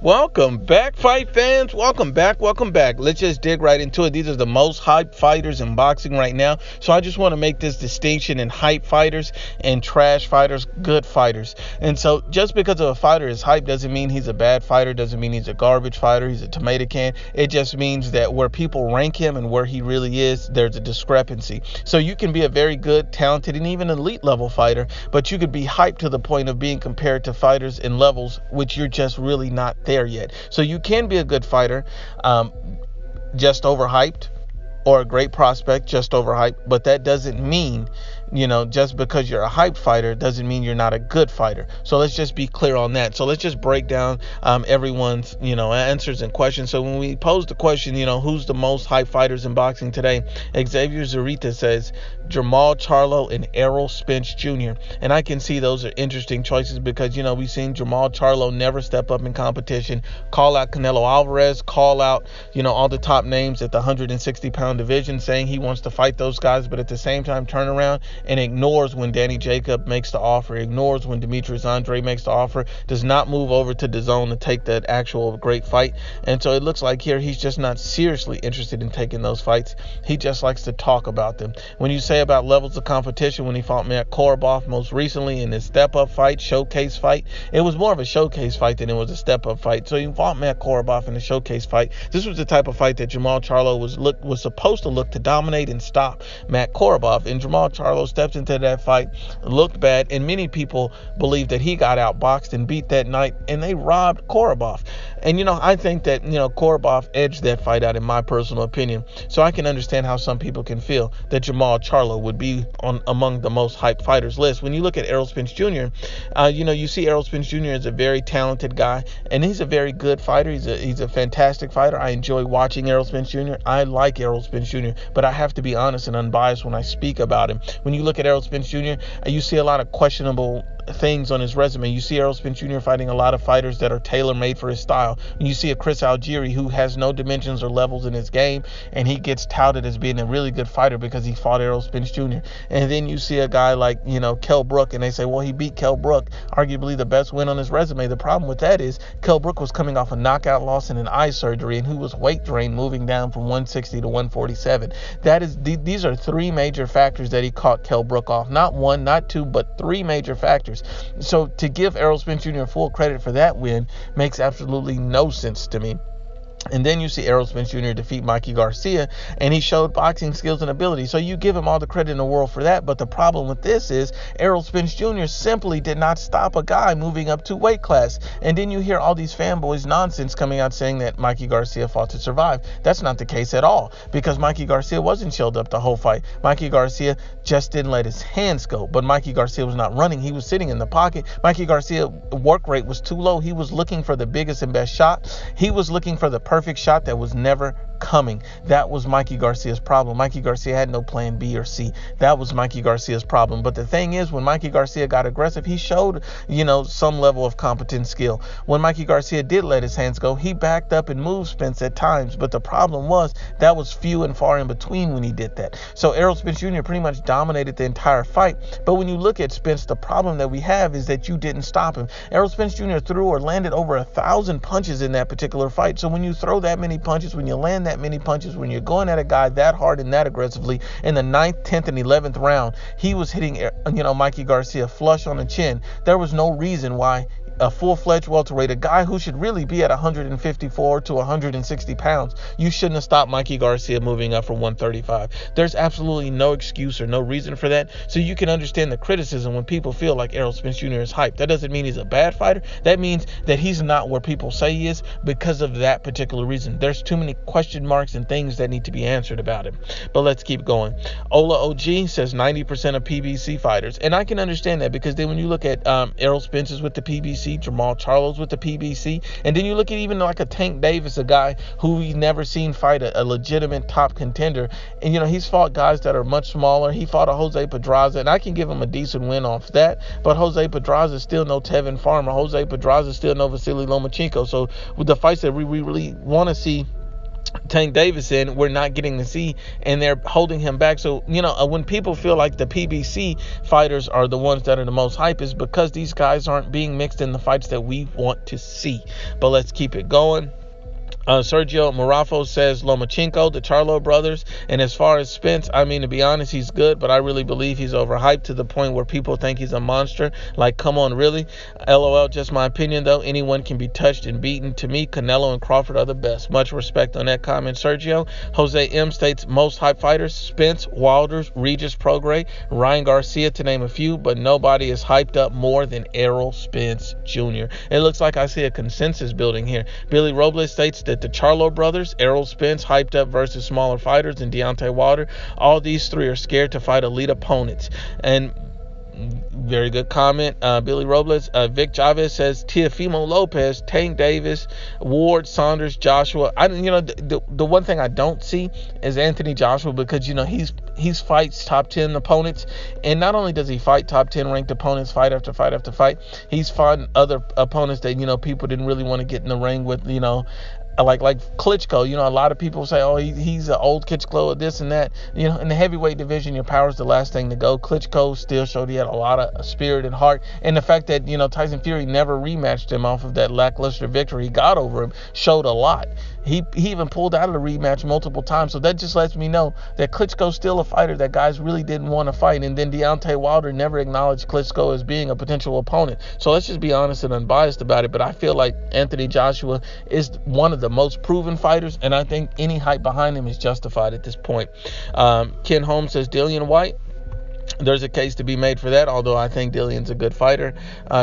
Welcome back, fight fans. Welcome back. Let's just dig right into it. These are the most hyped fighters in boxing right now. So I just want to make this distinction in hype fighters and trash fighters, good fighters. And so just because a fighter is hyped doesn't mean he's a bad fighter, doesn't mean he's a garbage fighter, he's a tomato can. It just means that where people rank him and where he really is, there's a discrepancy. So you can be a very good, talented, and even elite level fighter, but you could be hyped to the point of being compared to fighters in levels which you're just really not there yet. So you can be a good fighter, just overhyped, or a great prospect, just overhyped, but that doesn't mean, just because you're a hyped fighter doesn't mean you're not a good fighter. So let's just be clear on that. So let's just break down everyone's, answers and questions. So when we pose the question, who's the most hyped fighters in boxing today, Xavier Zurita says Jermall Charlo and Errol Spence Jr. And I can see those are interesting choices because, we've seen Jermall Charlo never step up in competition, call out Canelo Alvarez, call out, all the top names at the 160-pound division, saying he wants to fight those guys, but at the same time turn around and ignores when Danny Jacob makes the offer, ignores when Demetrius Andre makes the offer, does not move over to DAZN to take that actual great fight. And so it looks like here he's just not seriously interested in taking those fights. He just likes to talk about them. When you say about levels of competition, when he fought Matt Korobov most recently in his step-up fight, showcase fight, it was more of a showcase fight than it was a step-up fight. So he fought Matt Korobov in a showcase fight. This was the type of fight that Jermall Charlo was supposed to look to dominate and stop Matt Korobov. And Jermall Charlo stepped into that fight, looked bad, and many people believe that he got outboxed and beat that night, and they robbed Korobov. And, I think that, Korobov edged that fight out in my personal opinion. So I can understand how some people can feel that Jermall Charlo would be among the most hyped fighters list. When you look at Errol Spence Jr., you see Errol Spence Jr. is a very talented guy, and he's a very good fighter. He's a fantastic fighter. I enjoy watching Errol Spence Jr. I like Errol Spence Jr., but I have to be honest and unbiased when I speak about him. When you look at Errol Spence Jr., you see a lot of questionable things on his resume. You see Errol Spence Jr. fighting a lot of fighters that are tailor-made for his style. And you see a Chris Algieri who has no dimensions or levels in his game, and he gets touted as being a really good fighter because he fought Errol Spence Jr. And then you see a guy like, Kell Brook, and they say, well, he beat Kell Brook, arguably the best win on his resume. The problem with that is Kell Brook was coming off a knockout loss and an eye surgery, and who was weight drained moving down from 160 to 147. These are three major factors that he caught Kell Brook off. Not one, not two, but three major factors. So to give Errol Spence Jr. full credit for that win makes absolutely no sense to me. And then you see Errol Spence Jr. defeat Mikey Garcia, and he showed boxing skills and ability. So you give him all the credit in the world for that. But the problem with this is Errol Spence Jr. simply did not stop a guy moving up to weight class. And then you hear all these fanboys nonsense coming out saying that Mikey Garcia fought to survive. That's not the case at all, because Mikey Garcia wasn't chilled up the whole fight. Mikey Garcia just didn't let his hands go. But Mikey Garcia was not running. He was sitting in the pocket. Mikey Garcia's work rate was too low. He was looking for the biggest and best shot. He was looking for the perfect shot that was never coming. That was Mikey Garcia's problem. Mikey Garcia had no plan B or C. That was Mikey Garcia's problem. But the thing is, when Mikey Garcia got aggressive, he showed, some level of competent skill. When Mikey Garcia did let his hands go, he backed up and moved Spence at times. But the problem was that was few and far in between when he did that. So Errol Spence Jr. pretty much dominated the entire fight. But when you look at Spence, the problem that we have is that you didn't stop him. Errol Spence Jr. threw or landed over 1,000 punches in that particular fight. So when you throw that many punches, when you land that many punches, when you're going at a guy that hard and that aggressively, in the 9th, 10th, and 11th round, he was hitting, Mikey Garcia flush on the chin. There was no reason why a full-fledged welterweight, a guy who should really be at 154 to 160 pounds, you shouldn't have stopped Mikey Garcia moving up from 135. There's absolutely no excuse or no reason for that. So you can understand the criticism when people feel like Errol Spence Jr. is hyped. That doesn't mean he's a bad fighter. That means that he's not where people say he is because of that particular reason. There's too many question marks and things that need to be answered about him. But let's keep going. Ola OG says 90% of PBC fighters. And I can understand that, because then when you look at Errol Spence's with the PBC, Jermall Charlo's with the PBC, and then you look at even like a Tank Davis, a guy who we've never seen fight a legitimate top contender, and he's fought guys that are much smaller. He fought a Jose Pedraza, and I can give him a decent win off that, but Jose Pedraza is still no Tevin Farmer. Jose Pedraza is still no Vasyl Lomachenko. So with the fights that we really want to see Tank Davis in, we're not getting to see, and they're holding him back. So, when people feel like the PBC fighters are the ones that are the most hype, is because these guys aren't being mixed in the fights that we want to see. But let's keep it going. Sergio Marafo says Lomachenko, the Charlo brothers. And as far as Spence, I mean, to be honest, he's good, but I really believe he's overhyped to the point where people think he's a monster. Like, come on, really? LOL, just my opinion, though. Anyone can be touched and beaten. To me, Canelo and Crawford are the best. Much respect on that comment, Sergio. Jose M states most hype fighters: Spence, Wilders, Regis Prograis, Ryan Garcia, to name a few, but nobody is hyped up more than Errol Spence Jr. It looks like I see a consensus building here. Billy Robles states that the Charlo brothers, Errol Spence, hyped up versus smaller fighters, and Deontay Wilder, all these three are scared to fight elite opponents. And very good comment, Billy Robles. Vic Chavez says Teofimo Lopez, Tank Davis, Ward, Saunders, Joshua. The one thing I don't see is Anthony Joshua, because he's fights top 10 opponents, and not only does he fight top 10 ranked opponents fight after fight after fight, he's fought other opponents that people didn't really want to get in the ring with, like Klitschko. A lot of people say, oh, he's an old Klitschko, this and that. In the heavyweight division, your power's the last thing to go. Klitschko still showed he had a lot of spirit and heart, and the fact that Tyson Fury never rematched him off of that lackluster victory he got over him showed a lot. He even pulled out of the rematch multiple times, so that just lets me know that Klitschko's still a fighter that guys really didn't want to fight. And then Deontay Wilder never acknowledged Klitschko as being a potential opponent. So let's just be honest and unbiased about it. But I feel like Anthony Joshua is one of the most proven fighters, and I think any hype behind him is justified at this point. Ken Holmes says Dillian White. There's a case to be made for that, although I think Dillian's a good fighter.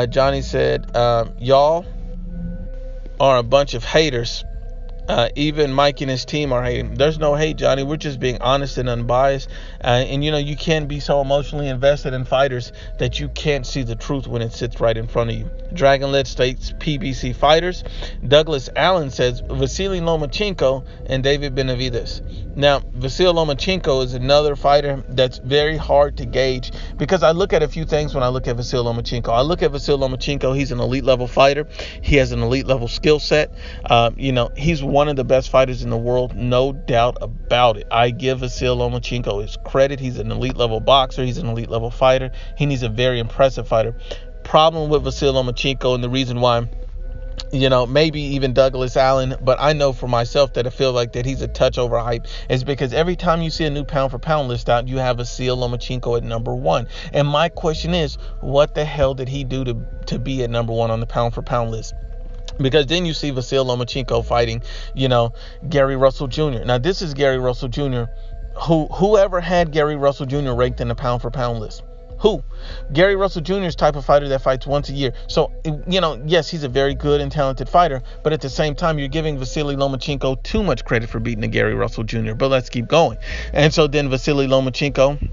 Johnny said, y'all are a bunch of haters. Even Mike and his team are hating. There's no hate, Johnny. We're just being honest and unbiased. And you can't be so emotionally invested in fighters that you can't see the truth when it sits right in front of you. Dragonlit states PBC fighters. Douglas Allen says Vasyl Lomachenko and David Benavidez. Now, Vasyl Lomachenko is another fighter that's very hard to gauge, because I look at a few things when I look at Vasyl Lomachenko. I look at Vasyl Lomachenko. He's an elite level fighter. He has an elite level skill set. He's one of the best fighters in the world, no doubt about it. I give Vasyl Lomachenko his credit. He's an elite level boxer. He's an elite level fighter. He's a very impressive fighter. Problem with Vasyl Lomachenko, and the reason why, maybe even Douglas Allen, but I know for myself that I feel like that he's a touch overhyped, is because every time you see a new pound for pound list out, you have Vasyl Lomachenko at number 1. And my question is, what the hell did he do to be at number 1 on the pound for pound list? Because then you see Vasyl Lomachenko fighting, Gary Russell Jr. Now, this is Gary Russell Jr. Whoever had Gary Russell Jr. ranked in the pound for pound list? Who? Gary Russell Jr. is type of fighter that fights once a year. So, yes, he's a very good and talented fighter, but at the same time, you're giving Vasyl Lomachenko too much credit for beating the Gary Russell Jr. But let's keep going. And so then Vasyl Lomachenko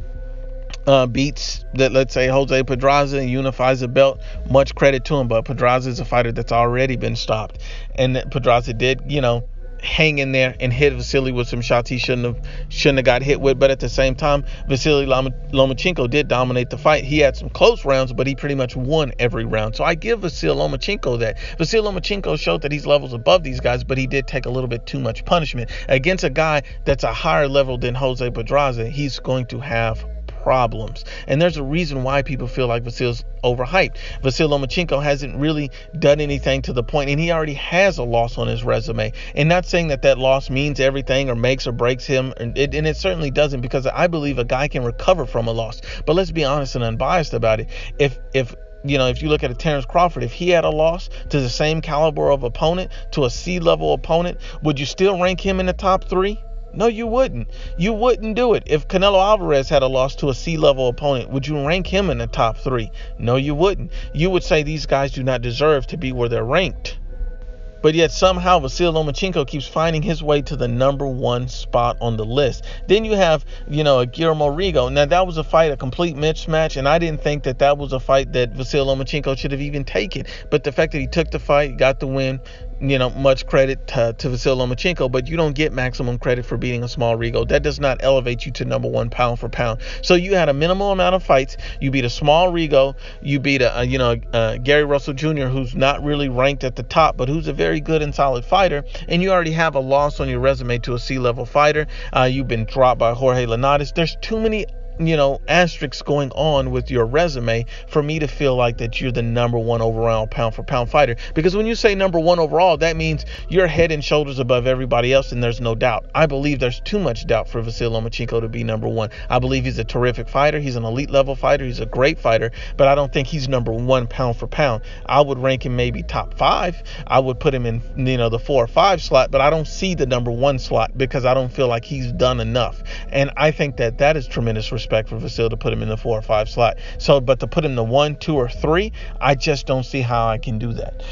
beats that, let's say, Jose Pedraza, and unifies the belt. Much credit to him, but Pedraza is a fighter that's already been stopped, and that Pedraza did hang in there and hit Vasyl with some shots he shouldn't have got hit with. But at the same time, Vasyl Lomachenko did dominate the fight. He had some close rounds, but he pretty much won every round. So I give Vasyl Lomachenko that. Vasyl Lomachenko showed that he's levels above these guys, but he did take a little bit too much punishment against a guy that's a higher level than Jose Pedraza. He's going to have problems, and there's a reason why people feel like Vasyl's overhyped. Vasyl Lomachenko hasn't really done anything to the point, and he already has a loss on his resume. And not saying that loss means everything or makes or breaks him, and it certainly doesn't, because I believe a guy can recover from a loss. But let's be honest and unbiased about it. If you look at a Terrence Crawford, if he had a loss to the same caliber of opponent, to a C-level opponent, would you still rank him in the top 3? No, you wouldn't. You wouldn't do it. If Canelo Alvarez had a loss to a C-level opponent, would you rank him in the top 3? No, you wouldn't. You would say these guys do not deserve to be where they're ranked. But yet somehow Vasyl Lomachenko keeps finding his way to the number 1 spot on the list. Then you have, a Guillermo Rigo. Now, that was a fight, a complete mismatch, and I didn't think that was a fight that Vasyl Lomachenko should have even taken. But the fact that he took the fight, got the win, much credit to Vasyl Lomachenko, but you don't get maximum credit for beating a small Rigo. That does not elevate you to number one pound for pound. So you had a minimal amount of fights. You beat a small Rigo. You beat Gary Russell Jr., who's not really ranked at the top, but who's a very good and solid fighter. And you already have a loss on your resume to a C-level fighter. You've been dropped by Jorge Linares. There's too many asterisks going on with your resume for me to feel like that you're the number one overall pound for pound fighter. Because when you say number one overall, that means you're head and shoulders above everybody else, and there's no doubt. I believe there's too much doubt for Vasyl Lomachenko to be number one. I believe he's a terrific fighter. He's an elite level fighter. He's a great fighter, but I don't think he's number one pound for pound. I would rank him maybe top 5. I would put him in the 4 or 5 slot, but I don't see the number 1 slot because I don't feel like he's done enough. And I think that is tremendous respect for Vasyl to put him in the 4 or 5 slot. So, but to put him in the 1, 2, or 3, I just don't see how I can do that.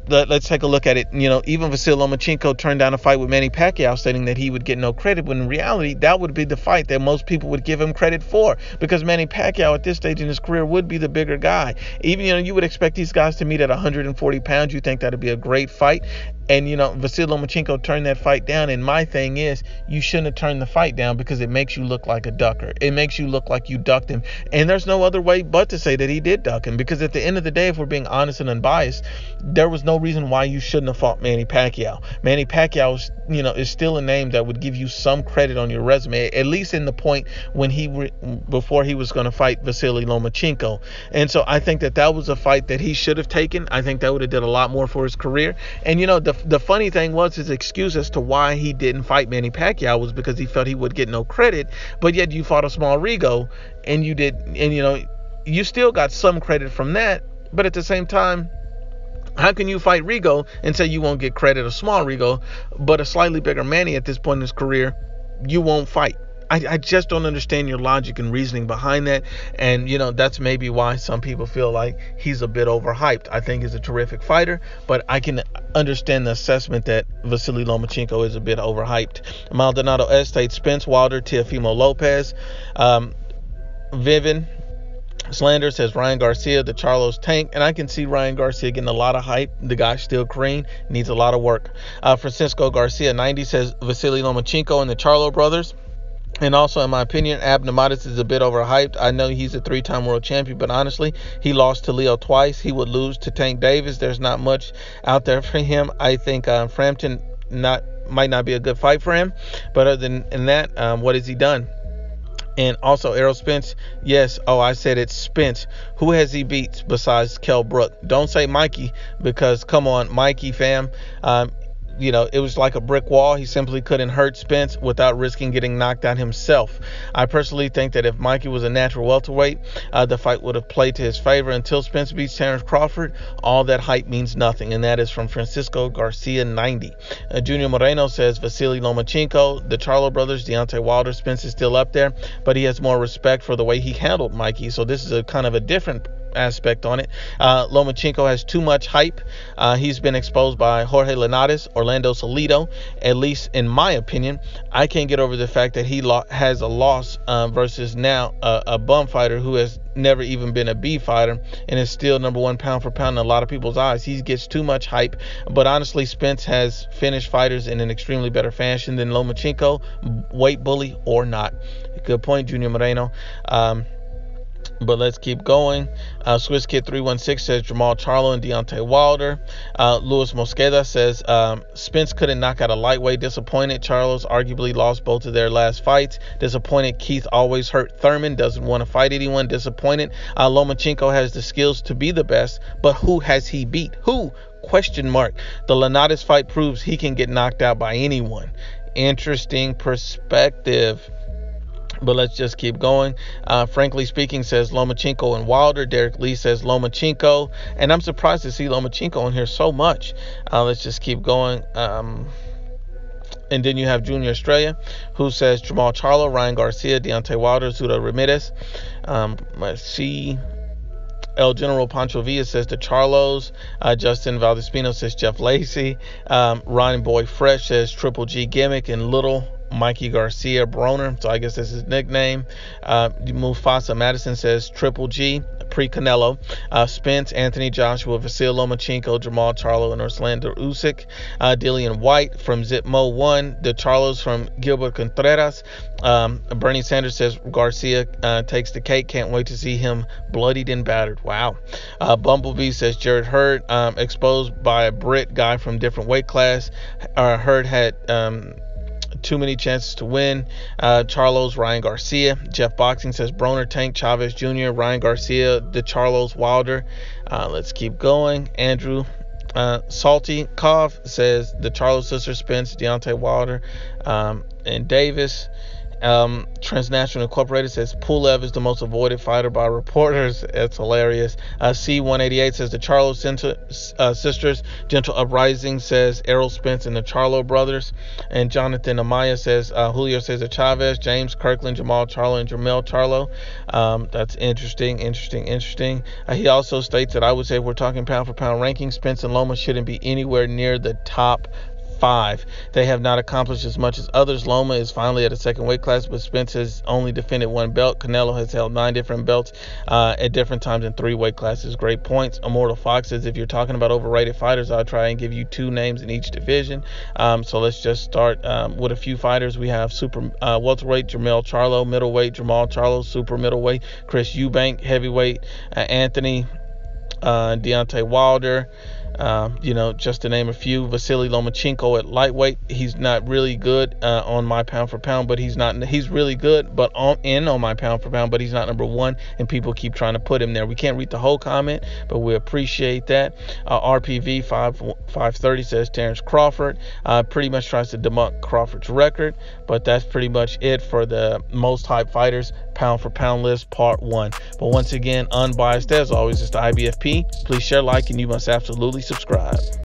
Let's take a look at it. Even Vasyl Lomachenko turned down a fight with Manny Pacquiao, stating that he would get no credit, when in reality, that would be the fight that most people would give him credit for, because Manny Pacquiao at this stage in his career would be the bigger guy. Even, you would expect these guys to meet at 140 pounds. You think that would be a great fight. And, Vasyl Lomachenko turned that fight down. And my thing is, you shouldn't have turned the fight down, because it makes you look like a ducker. It makes you look like you ducked him. And there's no other way but to say that he did duck him, because at the end of the day, if we're being honest and unbiased, there was no reason why you shouldn't have fought Manny Pacquiao. Manny Pacquiao is still a name that would give you some credit on your resume, at least in the point when before he was going to fight Vasyl Lomachenko. And so I think that was a fight that he should have taken. I think that would have did a lot more for his career. And, the funny thing was, his excuse as to why he didn't fight Manny Pacquiao was because he felt he would get no credit. But yet you fought a small Rigo, and you did, and you still got some credit from that. But at the same time, how can you fight Rigo and say you won't get credit, a small Rigo, but a slightly bigger Manny at this point in his career, you won't fight? I just don't understand your logic and reasoning behind that. And, that's maybe why some people feel like he's a bit overhyped. I think he's a terrific fighter, but I can understand the assessment that Vasyl Lomachenko is a bit overhyped. Maldonado Estate, Spence, Wilder, Teofimo Lopez. Vivian Slander says Ryan Garcia, the Charlo's tank. And I can see Ryan Garcia getting a lot of hype. The guy's still green, needs a lot of work. Francisco Garcia 90 says Vasyl Lomachenko and the Charlo brothers. And also, in my opinion, Abnamatis is a bit overhyped. I know he's a 3-time world champion, but honestly, he lost to Leo twice. He would lose to Tank Davis. There's not much out there for him. I think Frampton might not be a good fight for him. But other than that, what has he done? And also, Errol Spence, yes. Oh, I said it's Spence. Who has he beat besides Kell Brook? Don't say Mikey, because, come on, Mikey, fam. It was like a brick wall. He simply couldn't hurt Spence without risking getting knocked out himself. I personally think that if Mikey was a natural welterweight, the fight would have played to his favor. Until Spence beats Terrence Crawford, all that hype means nothing. And that is from Francisco Garcia 90. Junior Moreno says Vasyl Lomachenko, the Charlo brothers, Deontay Wilder. Spence is still up there, but he has more respect for the way he handled Mikey. So this is a kind of a different aspect on it. Lomachenko has too much hype. He's been exposed by Jorge Linares, Orlando Salido, at least in my opinion. I can't get over the fact that he has a loss versus now a bum fighter who has never even been a B fighter and is still number 1 pound for pound in a lot of people's eyes. He gets too much hype, but honestly, Spence has finished fighters in an extremely better fashion than Lomachenko, weight bully or not. Good point, Junior Moreno. But let's keep going. Swiss Kid 316 says Jermall Charlo and Deontay Wilder. Luis Mosqueda says Spence couldn't knock out a lightweight. Disappointed. Charlo's arguably lost both of their last fights. Disappointed. Keith always hurt Thurman. Doesn't want to fight anyone. Disappointed. Lomachenko has the skills to be the best, but who has he beat? Who? Question mark. The Linares fight proves he can get knocked out by anyone. Interesting perspective. But let's just keep going. Frankly speaking says Lomachenko and Wilder. Derek Lee says Lomachenko. And I'm surprised to see Lomachenko in here so much. Let's just keep going. And then you have Junior Estrella, who says Jermall Charlo, Ryan Garcia, Deontay Wilder, Zuda Ramirez. Let's see. El General Pancho Villa says the Charlos. Justin Valdespino says Jeff Lacey. Ronnie Boy Fresh says Triple G Gimmick and Little Mikey Garcia Broner, so I guess that's his nickname. Mufasa Madison says Triple G. pre-Canelo. Spence, Anthony Joshua, Vasyl, Lomachenko, Jermall Charlo, and Orlando Usyk. Dillian White from Zipmo 1. The Charlos from Gilbert Contreras. Bernie Sanders says Garcia takes the cake. Can't wait to see him bloodied and battered. Wow. Bumblebee says Jared Hurd exposed by a Brit guy from different weight class. Hurd had too many chances to win. Charlo's Ryan Garcia. Jeff Boxing says Broner, Tank, Chavez Jr., Ryan Garcia, the Charlos, Wilder. Let's keep going. Andrew Salty Kov says the Charlo sisters, Spence, Deontay Wilder, and Davis. Transnational Incorporated says Pulev is the most avoided fighter by reporters. It's hilarious. C188 says the Charlo sisters. Gentle Uprising says Errol Spence and the Charlo brothers. And Jonathan Amaya says Julio Cesar Chavez, James Kirkland, Jermall Charlo, and Jermell Charlo. That's interesting. He also states that I would say if we're talking pound for pound ranking, Spence and Loma shouldn't be anywhere near the top 5. They have not accomplished as much as others. Loma is finally at a second weight class, but Spence has only defended 1 belt. Canelo has held 9 different belts at different times in 3 weight classes. Great points. Immortal Fox says if you're talking about overrated fighters, I'll try and give you 2 names in each division. So let's just start with a few fighters. We have super welterweight Jermell Charlo, middleweight Jermall Charlo, super middleweight Chris Eubank, heavyweight Anthony Deontay Wilder. Just to name a few. Vasily Lomachenko at lightweight. He's not really good on my pound for pound, but he's really good, but on my pound for pound, but he's not number 1, and people keep trying to put him there. We can't read the whole comment, but we appreciate that. RPV 530 says Terrence Crawford. Pretty much tries to debunk Crawford's record, but that's pretty much it for the most hype fighters pound for pound list part 1. But once again, unbiased as always, it's the IBFP. Please share, like, and you must absolutely subscribe.